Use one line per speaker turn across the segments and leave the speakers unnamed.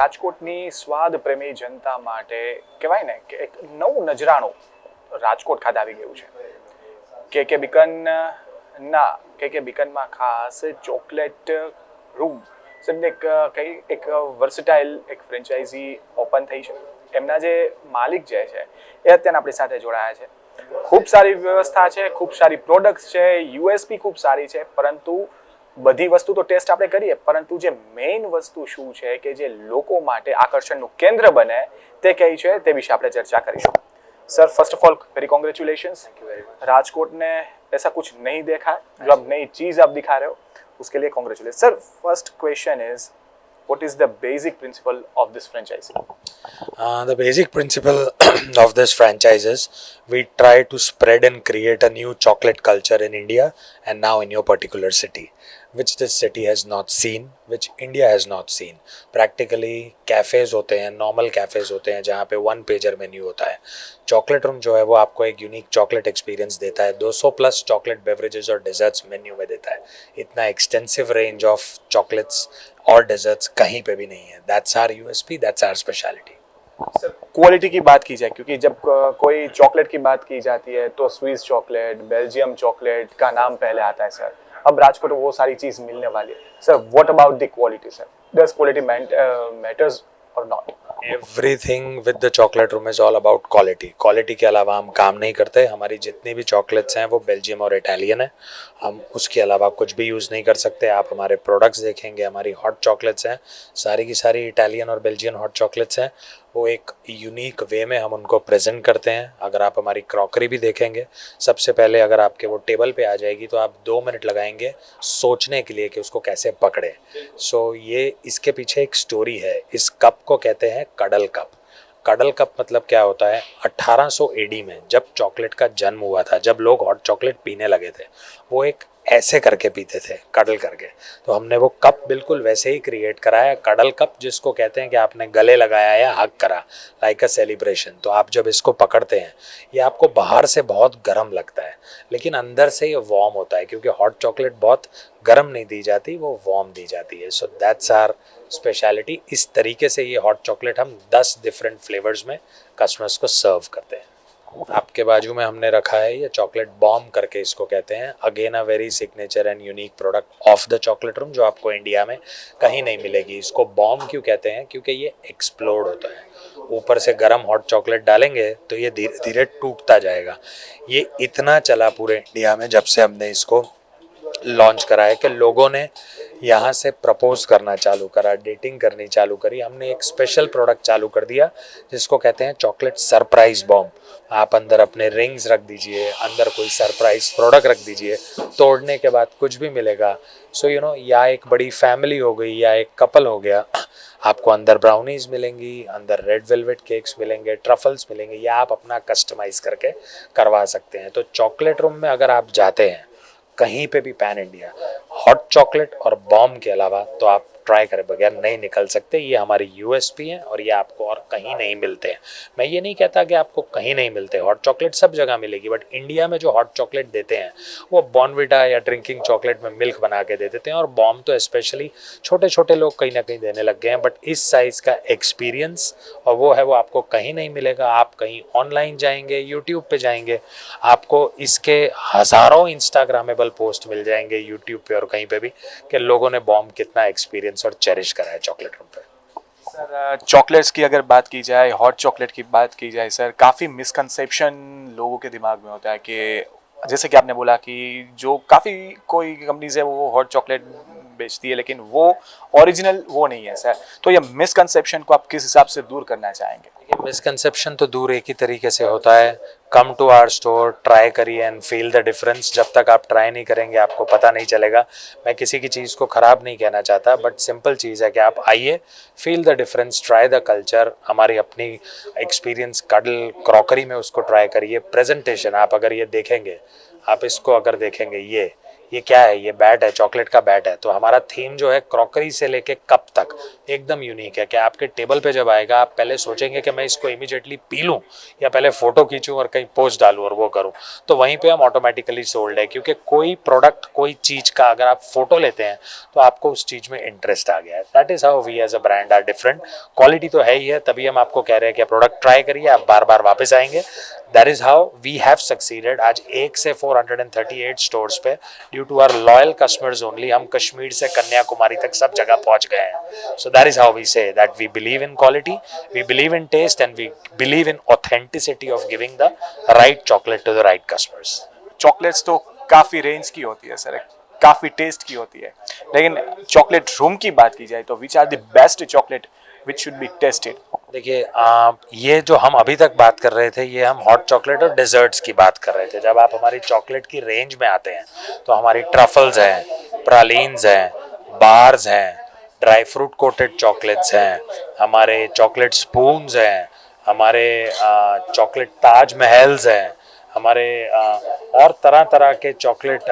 રાજકોટની સ્વાદ પ્રેમી જનતા માટે કહેવાય ને કે એક નવું નજરાણું રાજકોટ ખાતે આવી ગયું છે. કે બીકન ના કે બીકનમાં ખાસ ચોકલેટ રૂમ એક વર્સટાઇલ એક ફ્રેન્ચાઇઝી ઓપન થઈ છે. એમના જે માલિક જે છે એ અત્યારે આપણી સાથે જોડાયા છે. ખૂબ સારી વ્યવસ્થા છે, ખૂબ સારી પ્રોડક્ટ્સ છે, યુએસપી ખૂબ સારી છે, પરંતુ બધી વસ્તુ તો ટેસ્ટ આપણે કરીએ, પરંતુ જે મેઇન વસ્તુ શું છે કે જે લોકો માટે આકર્ષણનું કેન્દ્ર બને તે કઈ છે તે વિશે આપણે ચર્ચા કરીશું. Sir first of all very congratulations.
Thank you very much.
Rajkot ने ऐसा कुछ नहीं देखा है जो अब नई चीज आप दिखा रहे हो, उसके लिए congratulation. Sir first question is what is the basic principle of this franchise?
The basic principle of this franchise is we try to spread and create a new chocolate culture in India and now in your particular city, which this city has not seen, which India has not seen. Practically cafes होते हैं, normal cafes होते हैं जहाँ पे one pager menu होता है. Chocolate room जो है वो आपको एक यूनिक चॉकलेट एक्सपीरियंस देता है. 200 प्लस चॉकलेट बेवरेजेस और डेजर्ट्स मेन्यू में देता है. इतना एक्सटेंसिव रेंज ऑफ चॉकलेट्स और डेजर्ट्स कहीं पे भी नहीं है. That's our USP, that's our speciality.
Sir quality की बात की जाए, क्योंकि जब कोई चॉकलेट की बात की जाती है तो स्विस चॉकलेट, बेल्जियम चॉकलेट का नाम पहले आता है. सर अब राजकोट वो सारी चीज मिलने वाली है. Sir what about the quality? Sir does quality matters और not?
Everything with the chocolate room is all about quality. Quality के अलावा हम काम नहीं करते. हमारी जितनी भी चॉकलेट्स हैं वो बेल्जियम और इटालियन है. हम उसके अलावा कुछ भी यूज़ नहीं कर सकते. आप हमारे प्रोडक्ट्स देखेंगे, हमारी हॉट चॉकलेट्स हैं, सारी की सारी इटालियन और बेल्जियन हॉट चॉकलेट्स हैं. वो एक यूनिक वे में हम उनको प्रेजेंट करते हैं. अगर आप हमारी क्रॉकरी भी देखेंगे, सबसे पहले अगर आपके वो टेबल पे आ जाएगी तो आप 2 मिनट लगाएंगे सोचने के लिए कि उसको कैसे पकड़े. सो ये इसके पीछे एक स्टोरी है. इस कप को कहते हैं कडल कप. कडल कप मतलब क्या होता है? 1800 एडी में जब चॉकलेट का जन्म हुआ था, जब लोग हॉट चॉकलेट पीने लगे थे, वो एक ऐसे करके पीते थे, कडल करके. तो हमने वो कप बिल्कुल वैसे ही क्रिएट कराया, कडल कप, जिसको कहते हैं कि आपने गले लगाया या हग करा, लाइक अ सेलिब्रेशन. तो आप जब इसको पकड़ते हैं, ये आपको बाहर से बहुत गर्म लगता है, लेकिन अंदर से ये वार्म होता है, क्योंकि हॉट चॉकलेट बहुत गर्म नहीं दी जाती, वो वार्म दी जाती है. So that's our speciality. इस तरीके से ये हॉट चॉकलेट हम 10 डिफरेंट फ्लेवर्स में कस्टमर्स को सर्व करते हैं. आपके बाजू में हमने रखा है ये चॉकलेट बॉम्ब करके इसको कहते हैं. Again a very signature and unique product of the chocolate room, जो आपको इंडिया में कहीं नहीं मिलेगी. इसको बॉम्ब क्यों कहते हैं? क्योंकि ये एक्सप्लोड होता है. ऊपर से गर्म हॉट चॉकलेट डालेंगे तो ये धीरे धीरे टूटता जाएगा. ये इतना चला पूरे इंडिया में जब से हमने इसको लॉन्च करा है कि लोगों ने यहाँ से प्रपोज करना चालू करा, डेटिंग करनी चालू करी. हमने एक स्पेशल प्रोडक्ट चालू कर दिया जिसको कहते हैं चॉकलेट सरप्राइज बॉम्ब. आप अंदर अपने रिंग्स रख दीजिए, अंदर कोई सरप्राइज प्रोडक्ट रख दीजिए, तोड़ने के बाद कुछ भी मिलेगा. सो यू नो, या एक बड़ी फैमिली हो गई या एक कपल हो गया, आपको अंदर ब्राउनीज मिलेंगी, अंदर रेड वेलवेट केक्स मिलेंगे, ट्रफल्स मिलेंगे, या आप अपना कस्टमाइज करके करवा सकते हैं. तो चॉकलेट रूम में अगर आप जाते हैं कहीं पे भी पैन इंडिया, हॉट चॉकलेट और बॉम्ब के अलावा तो आप ट्राई करे बगैर नहीं निकल सकते. ये हमारी यूएसपी है और ये आपको और कहीं नहीं मिलते हैं. मैं ये नहीं कहता कि आपको कहीं नहीं मिलते. हॉट चॉकलेट सब जगह मिलेगी, बट इंडिया में जो हॉट चॉकलेट देते हैं वो बॉर्नविटा या ड्रिंकिंग चॉकलेट में मिल्क बना के दे देते हैं. और बॉम्ब तो स्पेशली छोटे छोटे लोग कहीं ना कहीं देने लग गए हैं. बट इस साइज़ का एक्सपीरियंस और वो है, वो आपको कहीं नहीं मिलेगा. आप कहीं ऑनलाइन जाएंगे, यूट्यूब पे जाएंगे, आपको इसके हज़ारों इंस्टाग्रामेबल पोस्ट मिल जाएंगे यूट्यूब पे और कहीं पे भी कि लोगों ने बॉम्ब कितना एक्सपीरियंस और चेरिश करा है चॉकलेट रूम पे.
सर चॉकलेट्स की अगर बात की जाए, हॉट चॉकलेट की बात की जाए, सर काफ़ी मिसकंसेप्शन लोगों के दिमाग में होता है कि जैसे कि आपने बोला कि जो काफ़ी कोई कंपनीज है वो हॉट चॉकलेट बेचती है, लेकिन वो ओरिजिनल वो नहीं है. सर तो ये मिसकंसेप्शन को आप किस हिसाब से दूर करना चाहेंगे?
ये मिसकंसेप्शन तो दूर एक ही तरीके से होता है. Come to our store, try करिए एंड फील द डिफरेंस. जब तक आप ट्राई नहीं करेंगे आपको पता नहीं चलेगा. मैं किसी की चीज़ को ख़राब नहीं कहना चाहता, बट सिंपल चीज़ है कि आप आइए, feel the difference, try the culture. हमारी अपनी एक्सपीरियंस कडल क्रॉकरी में उसको ट्राई करिए. प्रेजेंटेशन आप अगर ये देखेंगे, आप इसको अगर देखेंगे, ये ये क्या है, ये बैट है, चॉकलेट का बैट है। तो हमारा थीम जो है क्रॉकरी से लेके कप तक एकदम यूनिक है कि आपके टेबल पे जब आएगा आप पहले सोचेंगे कि मैं इसको इमीडिएटली पी लूँ या पहले फोटो खींचूं और कहीं पोस्ट डालूं और वो करूं। तो वहीं पे हम ऑटोमेटिकली सोल्ड है, क्योंकि कोई प्रोडक्ट कोई चीज का अगर आप फोटो लेते हैं तो आपको उस चीज में इंटरेस्ट आ गया है। That is how we as a brand are different. Quality तो है ही है, तभी हम आपको कह रहे हैं कि प्रोडक्ट ट्राई करिए, आप बार बार वापस आएंगे। That is how we have succeeded. आज 1 से 438 स्टोर्स पे due to our loyal customers only हम कश्मीर से कन्याकुमारी तक सब जगह पहुंच गए हैं। So that is how we say that we believe in quality, we believe in taste and we believe in authenticity of giving the right chocolate to the right customers.
Chocolates तो काफ़ी रेंज की होती है sir, काफ़ी test की होती है, लेकिन चॉकलेट रूम की बात की जाए तो which are the best chocolate which should be tested?
देखिए ये जो हम अभी तक बात कर रहे थे ये हम हॉट चॉकलेट और डेजर्ट्स की बात कर रहे थे। जब आप हमारी चॉकलेट की रेंज में आते हैं तो हमारी ट्रफल्स हैं, प्रालीन्स हैं, बार्स हैं, ड्राई फ्रूट कोटेड चॉकलेट्स हैं, हमारे चॉकलेट स्पून्स हैं, हमारे चॉकलेट ताजमहल्स हैं, हमारे और तरह तरह के चॉकलेट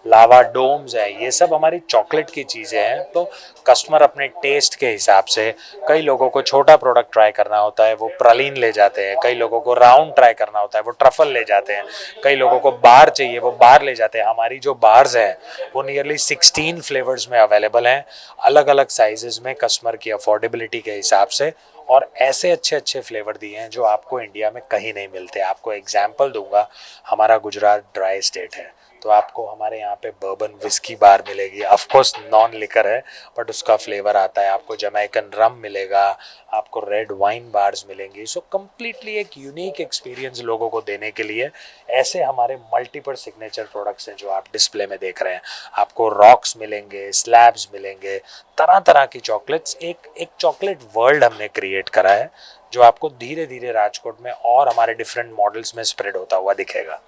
लावा डोम्स है। ये सब हमारी चॉकलेट की चीज़ें हैं। तो कस्टमर अपने टेस्ट के हिसाब से, कई लोगों को छोटा प्रोडक्ट ट्राई करना होता है वो प्रालीन ले जाते हैं, कई लोगों को राउंड ट्राई करना होता है वो ट्रफल ले जाते हैं, कई लोगों को बार चाहिए वो बार ले जाते हैं। हमारी जो बार्स हैं वो नियरली 16 फ्लेवर्स में अवेलेबल हैं, अलग अलग साइजेस में कस्टमर की अफोर्डेबिलिटी के हिसाब से, और ऐसे अच्छे अच्छे फ्लेवर दिए हैं जो आपको इंडिया में कहीं नहीं मिलते। आपको एग्जाम्पल दूंगा, हमारा गुजरात ड्राई स्टेट है तो आपको हमारे यहाँ पे बर्बन विस्की बार मिलेगी, ऑफ कोर्स नॉन लिकर है बट उसका फ्लेवर आता है। आपको जमैकन रम मिलेगा, आपको रेड वाइन बार्स मिलेंगी। सो कम्प्लीटली एक यूनिक एक्सपीरियंस लोगों को देने के लिए ऐसे हमारे मल्टीपल सिग्नेचर प्रोडक्ट्स हैं जो आप डिस्प्ले में देख रहे हैं। आपको रॉक्स मिलेंगे, स्लैब्स मिलेंगे, तरह तरह की चॉकलेट्स। एक चॉकलेट वर्ल्ड हमने क्रिएट करा है जो आपको धीरे धीरे राजकोट में और हमारे डिफरेंट मॉडल्स में स्प्रेड होता हुआ दिखेगा।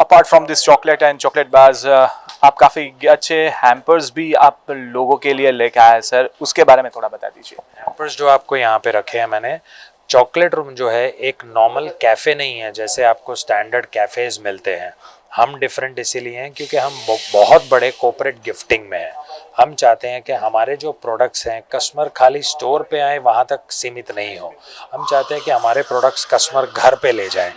Apart from this chocolate and chocolate bars, आप काफ़ी अच्छे हैम्पर्स भी आप लोगों के लिए लेके आए सर, उसके बारे में थोड़ा बता दीजिए।
हैम्पर्स जो आपको यहाँ पे रखे हैं मैंने, चॉकलेट रूम जो है एक नॉर्मल कैफ़े नहीं है जैसे आपको स्टैंडर्ड कैफ़ेज मिलते हैं। हम डिफरेंट इसीलिए हैं क्योंकि हम बहुत बड़े कॉर्पोरेट गिफ्टिंग में हैं। हम चाहते हैं कि हमारे जो प्रोडक्ट्स हैं कस्टमर खाली स्टोर पे आए वहाँ तक सीमित नहीं हो। हम चाहते हैं कि हमारे प्रोडक्ट्स कस्टमर घर पे ले जाएं।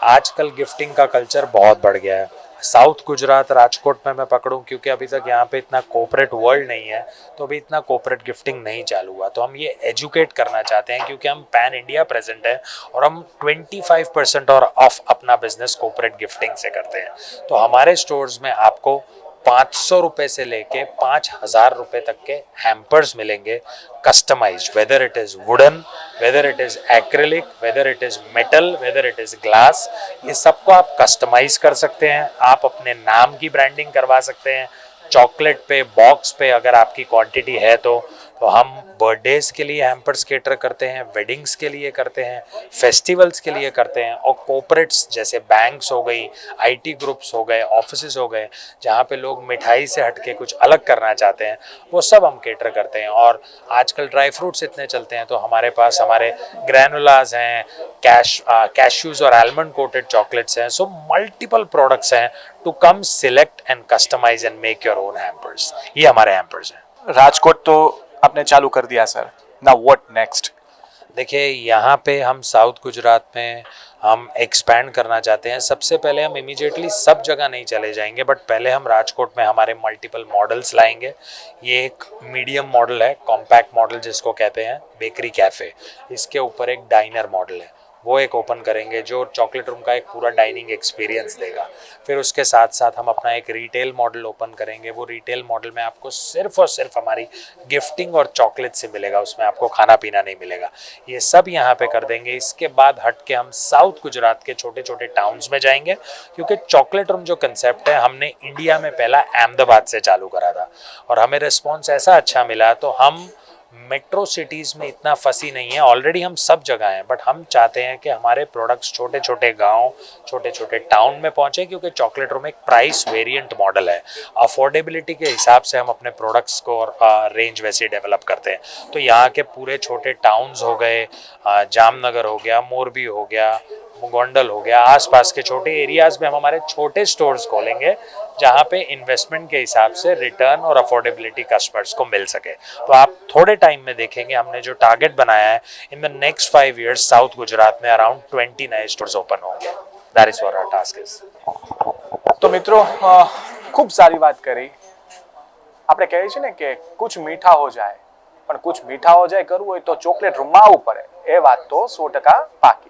आजकल गिफ्टिंग का कल्चर बहुत बढ़ गया है। साउथ गुजरात राजकोट में मैं पकड़ूं क्योंकि अभी तक यहाँ पे इतना कोऑपरेट वर्ल्ड नहीं है, तो अभी इतना कोऑपरेट गिफ्टिंग नहीं चालू हुआ। तो हम ये एजुकेट करना चाहते हैं क्योंकि हम पैन इंडिया प्रेजेंट है और हम 25% और ऑफ अपना बिजनेस कोऑपरेट गिफ्टिंग से करते हैं। तो हमारे स्टोर्स में आपको 500 रुपये से लेके 5000 रुपये तक के हैम्पर्स मिलेंगे, customised, whether it is wooden, whether it is acrylic, whether it is metal, whether it is glass. ये सबको आप कस्टमाइज कर सकते हैं, आप अपने नाम की ब्रांडिंग करवा सकते हैं चॉकलेट पे, बॉक्स पे अगर आपकी क्वांटिटी है तो हम बर्थडेज के लिए हैम्पर्स केटर करते हैं, वेडिंग्स के लिए करते हैं, फेस्टिवल्स के लिए करते हैं, और कॉर्पोरेट्स जैसे बैंक्स हो गई, आईटी ग्रुप्स हो गए, ऑफिसेज हो गए, जहाँ पे लोग मिठाई से हटके कुछ अलग करना चाहते हैं, वो सब हम केटर करते हैं। और आजकल ड्राई फ्रूट्स इतने चलते हैं तो हमारे पास हमारे ग्रैनुलाज हैं, कैश्यूज और आलमंड कोटेड चॉकलेट्स हैं। सो मल्टीपल प्रोडक्ट्स हैं to come select and customise and make your own hampers. ये हमारे हैम्पर्स हैं।
राजकोट तो आपने चालू कर दिया सर, नाउ व्हाट नेक्स्ट?
देखिए यहाँ पे हम साउथ गुजरात में हम एक्सपैंड करना चाहते हैं। सबसे पहले हम इमीडिएटली सब जगह नहीं चले जाएंगे, बट पहले हम राजकोट में हमारे मल्टीपल मॉडल्स लाएंगे। ये एक मीडियम मॉडल है, कॉम्पैक्ट मॉडल जिसको कहते हैं, बेकरी कैफ़े। इसके ऊपर एक डाइनर मॉडल है, वो एक ओपन करेंगे जो चॉकलेट रूम का एक पूरा डाइनिंग एक्सपीरियंस देगा। फिर उसके साथ साथ हम अपना एक रिटेल मॉडल ओपन करेंगे। वो रिटेल मॉडल में आपको सिर्फ और सिर्फ हमारी गिफ्टिंग और चॉकलेट से मिलेगा, उसमें आपको खाना पीना नहीं मिलेगा। ये सब यहाँ पे कर देंगे। इसके बाद हट के हम साउथ गुजरात के छोटे छोटे टाउन्स में जाएंगे, क्योंकि चॉकलेट रूम जो कंसेप्ट है हमने इंडिया में पहला अहमदाबाद से चालू करा था और हमें रिस्पॉन्स ऐसा अच्छा मिला, तो हम मेट्रो सिटीज़ में इतना फंसी नहीं है। ऑलरेडी हम सब जगह हैं, बट हम चाहते हैं कि हमारे प्रोडक्ट्स छोटे छोटे गांव, छोटे छोटे टाउन में पहुंचे, क्योंकि चॉकलेट रूम एक प्राइस वेरिएंट मॉडल है। अफोर्डेबिलिटी के हिसाब से हम अपने प्रोडक्ट्स को और रेंज वैसे डेवलप करते हैं। तो यहाँ के पूरे छोटे टाउन्स हो गए, जामनगर हो गया, मोरबी हो गया, गोंडल हो गया, आसपास के छोटे एरियाज़ में हम हमारे छोटे स्टोर्स खोलेंगे जहाँ पे इन्वेस्टमेंट के हिसाब से रिटर्न और अफोर्डेबिलिटी कस्टमर्स को मिल सके। तो आप थोड़े टाइम में देखेंगे हमने जो टारगेट बनाया है, in the next 5 years south Gujarat में अराउंड 20 नए स्टोर्स ओपन होंगे। That is what our task is.
તો મિત્રો ખૂબ સારી વાત કરી. આપણે કહીએ છીએ ને કે કુછ મીઠા હો જાય, પણ કુછ મીઠા હો જાય કરવું હોય તો ચોકલેટ રૂમમાં આવવું પડે. એ વાત તો 100% પાકી.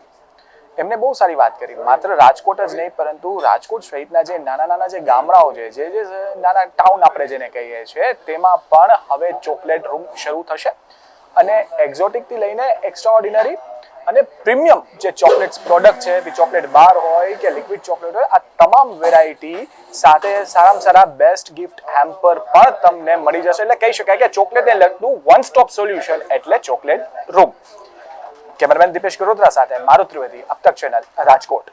એમને બહુ સારી વાત કરી. માત્ર રાજકોટ જ નહીં, પરંતુ રાજકોટ સહિતના જે નાના નાના જે ગામડાઓ છે, જે નાના ટાઉન આપણે જેને કહીએ છીએ, તેમાં પણ હવે ચોકલેટ રૂમ શરૂ થશે. અને એક્ઝોટિકથી લઈને એક્સ્ટ્રાઓર્ડિનરી અને પ્રીમિયમ જે ચોકલેટ્સ પ્રોડક્ટ છે, તે ચોકલેટ બાર હોય કે લિક્વિડ ચોકલેટ હોય, આ તમામ વેરાયટી સાથે સારામાં સારા બેસ્ટ ગિફ્ટ હેમ્પર પણ તમને મળી જશે. એટલે કહી શકાય કે ચોકલેટને લગતું વન સ્ટોપ સોલ્યુશન એટલે ચોકલેટ રૂમ. કેમેરામેન દીપેશ ગરોત્રા સાથે મારુત ત્રિવેદી, અબ તક ચેનલ, રાજકોટ.